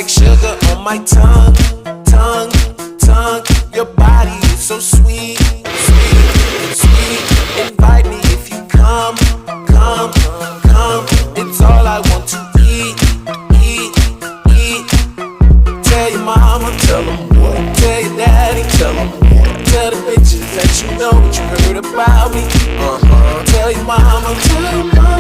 like sugar on my tongue, tongue, tongue. Your body is so sweet, sweet, sweet. Invite me if you come, come, come. It's all I want to eat, eat, eat. Tell your mama, tell them what. Tell your daddy, tell them what. Tell the bitches that you know what you heard about me. Tell your mama, tell your mama.